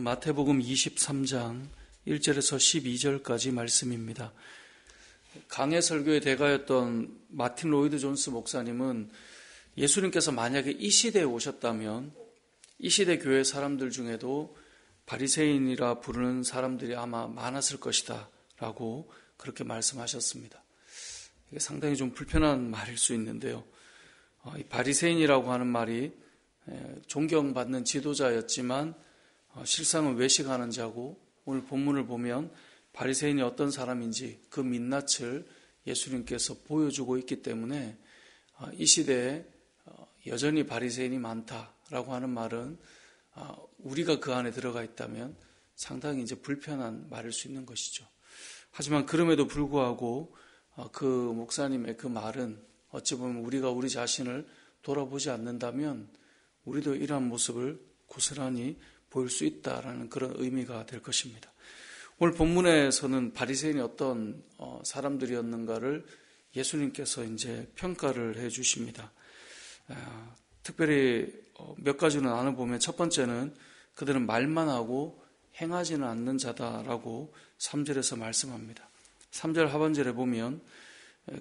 마태복음 23장 1절에서 12절까지 말씀입니다. 강해 설교의 대가였던 마틴 로이드 존스 목사님은 예수님께서 만약에 이 시대에 오셨다면 이 시대 교회 사람들 중에도 바리새인이라 부르는 사람들이 아마 많았을 것이다 라고 그렇게 말씀하셨습니다. 이게 상당히 좀 불편한 말일 수 있는데요. 이 바리새인이라고 하는 말이 존경받는 지도자였지만 실상은 외식하는 자고, 오늘 본문을 보면 바리새인이 어떤 사람인지 그 민낯을 예수님께서 보여주고 있기 때문에 이 시대에 여전히 바리새인이 많다라고 하는 말은 우리가 그 안에 들어가 있다면 상당히 이제 불편한 말일 수 있는 것이죠. 하지만 그럼에도 불구하고 그 목사님의 그 말은 어찌 보면 우리가 우리 자신을 돌아보지 않는다면 우리도 이러한 모습을 고스란히 보일 수 있다라는 그런 의미가 될 것입니다. 오늘 본문에서는 바리새인이 어떤 사람들이었는가를 예수님께서 이제 평가를 해 주십니다. 특별히 몇 가지를 나눠보면 첫 번째는 그들은 말만 하고 행하지는 않는 자다라고 3절에서 말씀합니다. 3절 하반절에 보면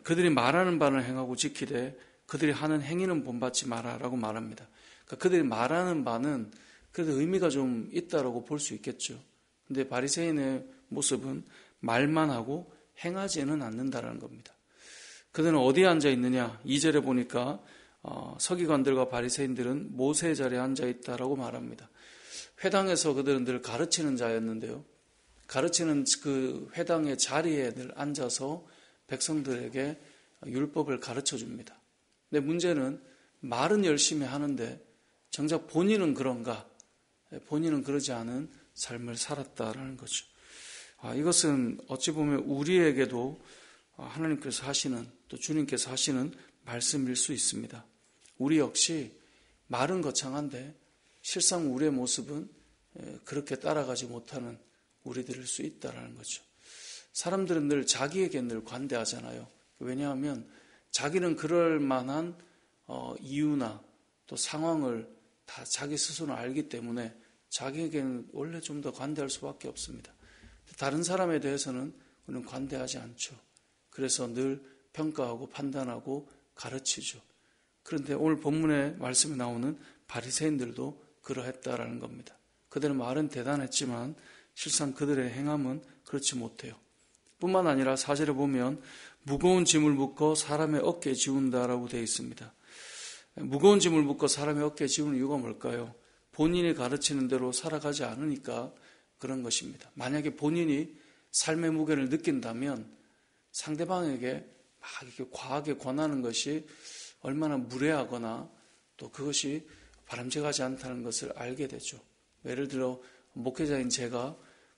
그들이 말하는 바는 행하고 지키되 그들이 하는 행위는 본받지 마라라고 말합니다. 그러니까 그들이 말하는 바는 그래도 의미가 좀 있다라고 볼 수 있겠죠. 근데 바리새인의 모습은 말만 하고 행하지는 않는다라는 겁니다. 그들은 어디에 앉아 있느냐? 2절에 보니까 서기관들과 바리새인들은 모세의 자리에 앉아 있다라고 말합니다. 회당에서 그들은 늘 가르치는 자였는데요. 가르치는 그 회당의 자리에 늘 앉아서 백성들에게 율법을 가르쳐 줍니다. 근데 문제는 말은 열심히 하는데 정작 본인은 그런가? 본인은 그러지 않은 삶을 살았다라는 거죠. 이것은 어찌 보면 우리에게도 하나님께서 하시는, 또 주님께서 하시는 말씀일 수 있습니다. 우리 역시 말은 거창한데 실상 우리의 모습은 그렇게 따라가지 못하는 우리들일 수 있다라는 거죠. 사람들은 늘 자기에게 늘 관대하잖아요. 왜냐하면 자기는 그럴 만한 이유나 또 상황을 다 자기 스스로 알기 때문에 자기에게는 원래 좀 더 관대할 수밖에 없습니다. 다른 사람에 대해서는 우리는 관대하지 않죠. 그래서 늘 평가하고 판단하고 가르치죠. 그런데 오늘 본문에 말씀에 나오는 바리새인들도 그러했다라는 겁니다. 그들의 말은 대단했지만 실상 그들의 행함은 그렇지 못해요. 뿐만 아니라 4절에 보면 무거운 짐을 묶어 사람의 어깨에 지운다라고 되어 있습니다. 무거운 짐을 묶어 사람의 어깨에 지우는 이유가 뭘까요? 본인이 가르치는 대로 살아가지 않으니까 그런 것입니다. 만약에 본인이 삶의 무게를 느낀다면 상대방에게 막 이렇게 과하게 권하는 것이 얼마나 무례하거나 또 그것이 바람직하지 않다는 것을 알게 되죠. 예를 들어 목회자인 제가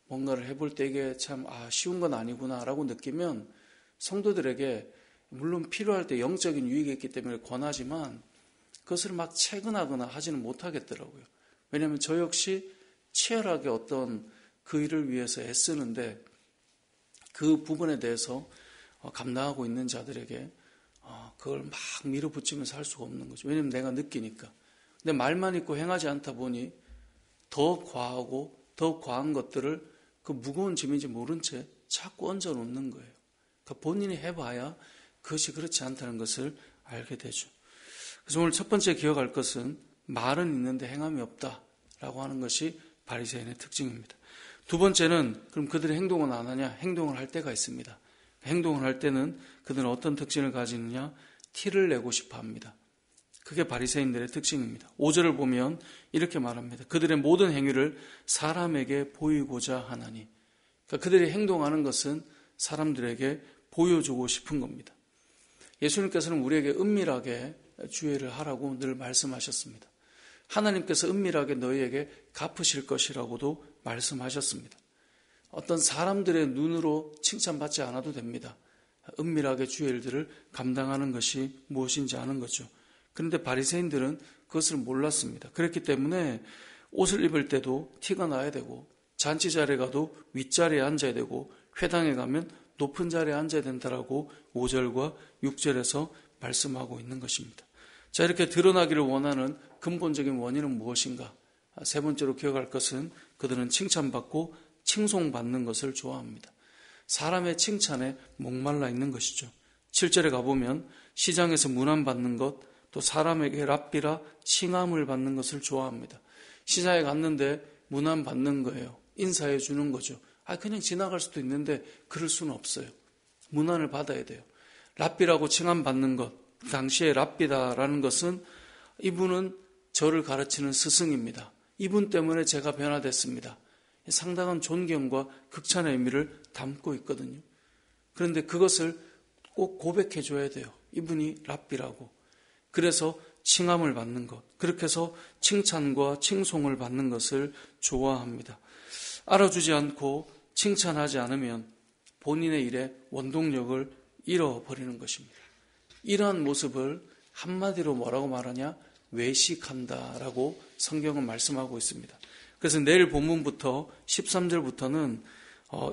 뭔가를 해볼 때 이게 참 쉬운 건 아니구나라고 느끼면 성도들에게 물론 필요할 때 영적인 유익이 있기 때문에 권하지만 그것을 막 채근하거나 하지는 못하겠더라고요. 왜냐하면 저 역시 치열하게 어떤 그 일을 위해서 애쓰는데 그 부분에 대해서 감당하고 있는 자들에게 그걸 막 밀어붙이면서 할 수가 없는 거죠. 왜냐하면 내가 느끼니까. 근데 말만 있고 행하지 않다 보니 더 과하고 더 과한 것들을 그 무거운 짐인지 모른 채 자꾸 얹어 놓는 거예요. 그러니까 본인이 해봐야 그것이 그렇지 않다는 것을 알게 되죠. 그래서 오늘 첫 번째 기억할 것은 말은 있는데 행함이 없다라고 하는 것이 바리새인의 특징입니다. 두 번째는 그럼 그들의 행동은 안 하냐? 행동을 할 때가 있습니다. 행동을 할 때는 그들은 어떤 특징을 가지느냐? 티를 내고 싶어 합니다. 그게 바리새인들의 특징입니다. 5절을 보면 이렇게 말합니다. 그들의 모든 행위를 사람에게 보이고자 하나니. 그러니까 그들이 행동하는 것은 사람들에게 보여주고 싶은 겁니다. 예수님께서는 우리에게 은밀하게 주의를 하라고 늘 말씀하셨습니다. 하나님께서 은밀하게 너희에게 갚으실 것이라고도 말씀하셨습니다. 어떤 사람들의 눈으로 칭찬받지 않아도 됩니다. 은밀하게 주의 일들을 감당하는 것이 무엇인지 아는 거죠. 그런데 바리새인들은 그것을 몰랐습니다. 그렇기 때문에 옷을 입을 때도 티가 나야 되고 잔치 자리에 가도 윗자리에 앉아야 되고 회당에 가면 높은 자리에 앉아야 된다라고 5절과 6절에서 말씀하고 있는 것입니다. 자, 이렇게 드러나기를 원하는 근본적인 원인은 무엇인가? 세 번째로 기억할 것은 그들은 칭찬받고 칭송받는 것을 좋아합니다. 사람의 칭찬에 목말라 있는 것이죠. 7절에 가보면 시장에서 문안받는 것, 또 사람에게 랍비라 칭함을 받는 것을 좋아합니다. 시장에 갔는데 문안받는 거예요. 인사해 주는 거죠. 그냥 지나갈 수도 있는데 그럴 수는 없어요. 문안을 받아야 돼요. 랍비라고 칭함받는 것, 당시에 랍비다라는 것은 이분은 저를 가르치는 스승입니다. 이분 때문에 제가 변화됐습니다. 상당한 존경과 극찬의 의미를 담고 있거든요. 그런데 그것을 꼭 고백해 줘야 돼요. 이분이 랍비라고. 그래서 칭함을 받는 것, 그렇게 해서 칭찬과 칭송을 받는 것을 좋아합니다. 알아주지 않고 칭찬하지 않으면 본인의 일에 원동력을 잃어버리는 것입니다. 이러한 모습을 한마디로 뭐라고 말하냐? 외식한다라고 성경은 말씀하고 있습니다. 그래서 내일 본문부터 13절부터는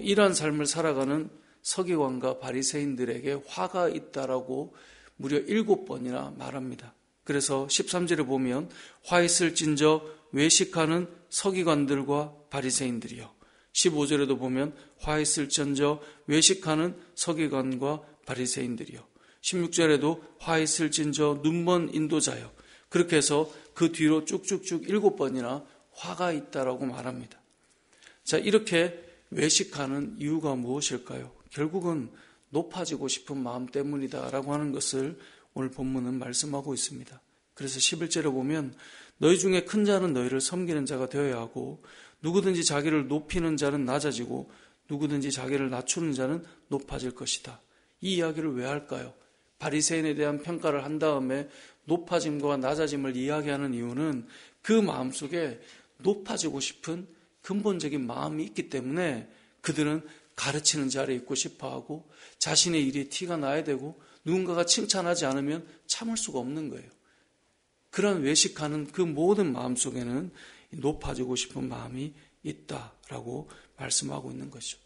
이러한 삶을 살아가는 서기관과 바리새인들에게 화가 있다라고 무려 7번이나 말합니다. 그래서 13절에 보면 화 있을진저 외식하는 서기관들과 바리새인들이요. 15절에도 보면 화 있을진저 외식하는 서기관과 바리새인들이요. 16절에도 화 있을진저 눈먼 인도자요. 그렇게 해서 그 뒤로 쭉쭉쭉 7번이나 화가 있다라고 말합니다. 자, 이렇게 외식하는 이유가 무엇일까요? 결국은 높아지고 싶은 마음 때문이다라고 하는 것을 오늘 본문은 말씀하고 있습니다. 그래서 11절에 보면 너희 중에 큰 자는 너희를 섬기는 자가 되어야 하고 누구든지 자기를 높이는 자는 낮아지고 누구든지 자기를 낮추는 자는 높아질 것이다. 이 이야기를 왜 할까요? 바리새인에 대한 평가를 한 다음에 높아짐과 낮아짐을 이야기하는 이유는 그 마음속에 높아지고 싶은 근본적인 마음이 있기 때문에 그들은 가르치는 자리에 있고 싶어하고 자신의 일이 티가 나야 되고 누군가가 칭찬하지 않으면 참을 수가 없는 거예요. 그런 외식하는 그 모든 마음 속에는 높아지고 싶은 마음이 있다라고 말씀하고 있는 것이죠.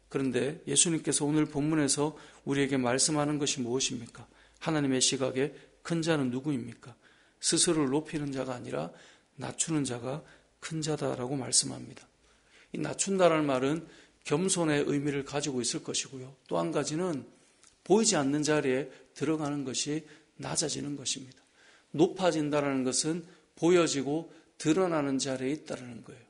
그런데 예수님께서 오늘 본문에서 우리에게 말씀하는 것이 무엇입니까? 하나님의 시각에 큰 자는 누구입니까? 스스로를 높이는 자가 아니라 낮추는 자가 큰 자다라고 말씀합니다. 이 낮춘다라는 말은 겸손의 의미를 가지고 있을 것이고요. 또 한 가지는 보이지 않는 자리에 들어가는 것이 낮아지는 것입니다. 높아진다라는 것은 보여지고 드러나는 자리에 있다는 거예요.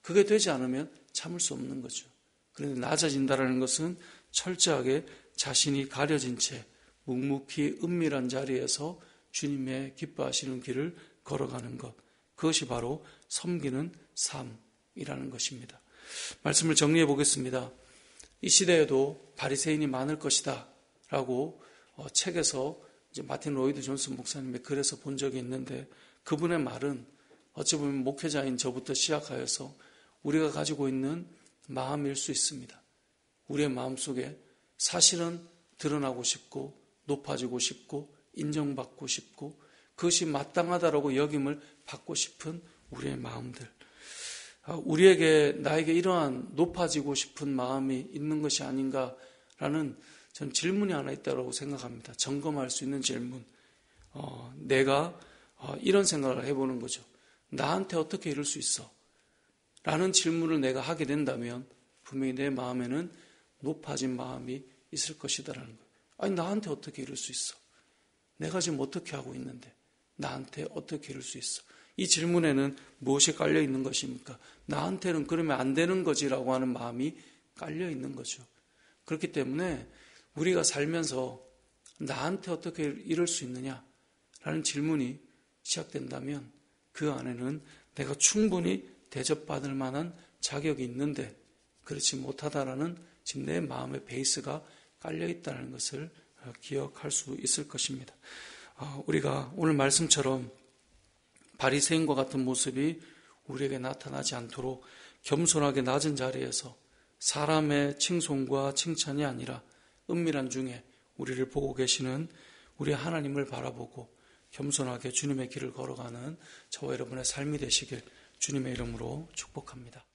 그게 되지 않으면 참을 수 없는 거죠. 그런데 낮아진다라는 것은 철저하게 자신이 가려진 채 묵묵히 은밀한 자리에서 주님의 기뻐하시는 길을 걸어가는 것. 그것이 바로 섬기는 삶이라는 것입니다. 말씀을 정리해 보겠습니다. 이 시대에도 바리새인이 많을 것이다 라고 책에서 이제 마틴 로이드 존슨 목사님의 글에서 본 적이 있는데 그분의 말은 어찌 보면 목회자인 저부터 시작하여서 우리가 가지고 있는 마음일 수 있습니다. 우리의 마음속에 사실은 드러나고 싶고 높아지고 싶고 인정받고 싶고 그것이 마땅하다라고 여김을 받고 싶은 우리의 마음들. 우리에게 나에게 이러한 높아지고 싶은 마음이 있는 것이 아닌가라는 전 질문이 하나 있다고 생각합니다. 점검할 수 있는 질문. 내가 이런 생각을 해보는 거죠. 나한테 어떻게 이럴 수 있어? 라는 질문을 내가 하게 된다면 분명히 내 마음에는 높아진 마음이 있을 것이다라는 거예요. 아니 나한테 어떻게 이럴 수 있어? 내가 지금 어떻게 하고 있는데 나한테 어떻게 이럴 수 있어? 이 질문에는 무엇이 깔려 있는 것입니까? 나한테는 그러면 안 되는 거지라고 하는 마음이 깔려 있는 거죠. 그렇기 때문에 우리가 살면서 나한테 어떻게 이럴 수 있느냐라는 질문이 시작된다면 그 안에는 내가 충분히 대접받을 만한 자격이 있는데 그렇지 못하다라는 지금 내 마음의 베이스가 깔려 있다는 것을 기억할 수 있을 것입니다. 우리가 오늘 말씀처럼 바리새인과 같은 모습이 우리에게 나타나지 않도록 겸손하게 낮은 자리에서 사람의 칭송과 칭찬이 아니라 은밀한 중에 우리를 보고 계시는 우리 하나님을 바라보고 겸손하게 주님의 길을 걸어가는 저와 여러분의 삶이 되시길 주님의 이름으로 축복합니다.